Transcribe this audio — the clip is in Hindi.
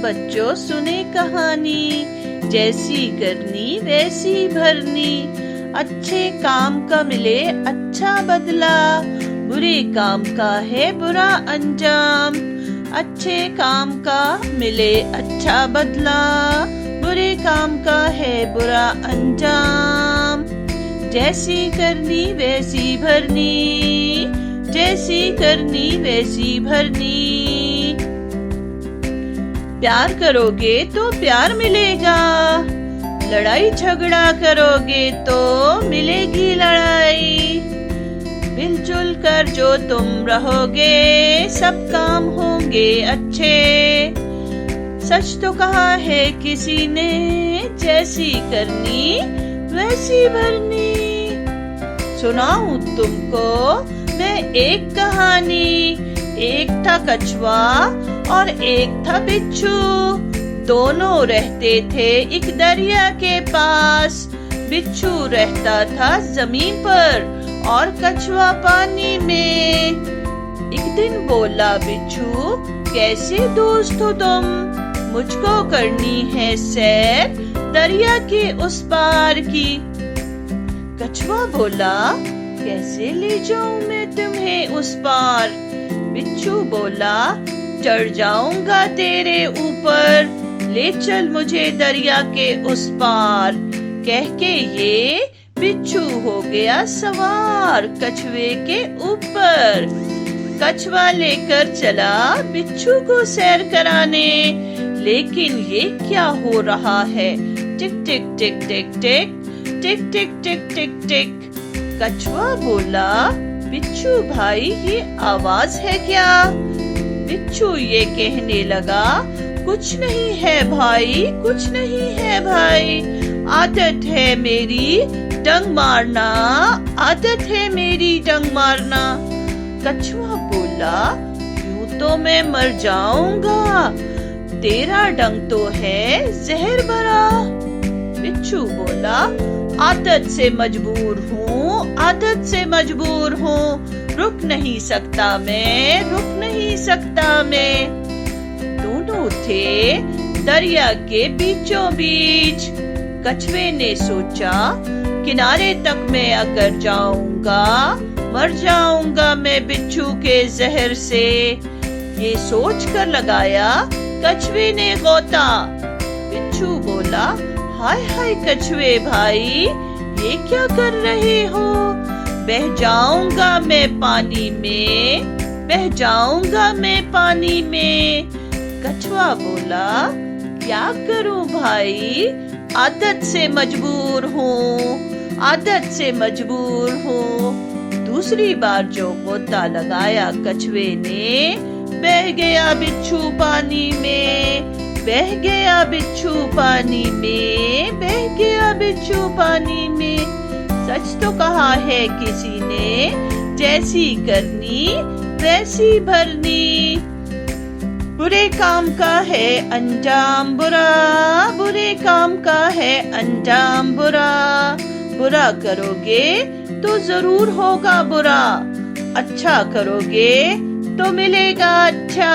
बच्चों सुने कहानी, जैसी करनी वैसी भरनी। अच्छे काम का मिले अच्छा बदला, बुरे काम का है बुरा अंजाम। अच्छे काम का मिले अच्छा बदला, बुरे काम का है बुरा अंजाम। जैसी करनी वैसी भरनी, जैसी करनी वैसी भरनी। प्यार करोगे तो प्यार मिलेगा, लड़ाई झगड़ा करोगे तो मिलेगी लड़ाई। मिलजुल कर जो तुम रहोगे, सब काम होंगे अच्छे। सच तो कहा है किसी ने, जैसी करनी वैसी भरनी। सुनाऊं तुमको मैं एक कहानी। एक था कछुआ और एक था बिच्छू, दोनों रहते थे एक दरिया के पास। बिच्छू रहता था जमीन पर और कछुआ पानी में। एक दिन बोला बिच्छू, कैसे दोस्त हो तुम? मुझको करनी है सैर दरिया के उस पार की। कछुआ बोला, कैसे ले जाऊं मैं तुम्हें उस पार? बिच्छू बोला, चढ़ जाऊंगा तेरे ऊपर, ले चल मुझे दरिया के उस पार। कह के ये बिच्छू हो गया सवार कछुए के ऊपर। कछुआ लेकर चला बिच्छू को सैर कराने, लेकिन ये क्या हो रहा है? टिक टिक टिक टिक टिक टिक टिक टिक टिक टिक। कछुआ बोला, बिच्छू भाई ये आवाज है क्या? बिच्छू ये कहने लगा, कुछ नहीं है भाई, कुछ नहीं है भाई। आदत है मेरी डंग मारना, आदत है मेरी डंग मारना। कछुआ बोला, यूं तो मैं मर जाऊंगा, तेरा डंग तो है जहर भरा। बिच्छू बोला, आदत से मजबूर हूँ, आदत से मजबूर हूँ, रुक नहीं सकता मैं, रुक नहीं सकता मैं। दोनों थे दरिया के बीचों बीच। कछुए ने सोचा, किनारे तक मैं अगर जाऊंगा, मर जाऊंगा मैं बिच्छू के जहर से। ये सोच कर लगाया कछुए ने गोता। बिच्छू बोला, हाय हाय कछुए भाई, ये क्या कर रहे हो? बह जाऊंगा मैं पानी में, बह जाऊंगा मैं पानी में। कछुआ बोला, क्या करूं भाई, आदत से मजबूर हूँ, आदत से मजबूर हूँ। दूसरी बार जो गोता लगाया कछुए ने, बह गया बिच्छू पानी में, बह गया बिच्छू पानी में, बह गया बिच्छू पानी में। सच तो कहा है किसी ने, जैसी करनी वैसी भरनी। बुरे काम का है अंजाम बुरा, बुरे काम का है अंजाम बुरा। बुरा करोगे तो जरूर होगा बुरा, अच्छा करोगे तो मिलेगा अच्छा।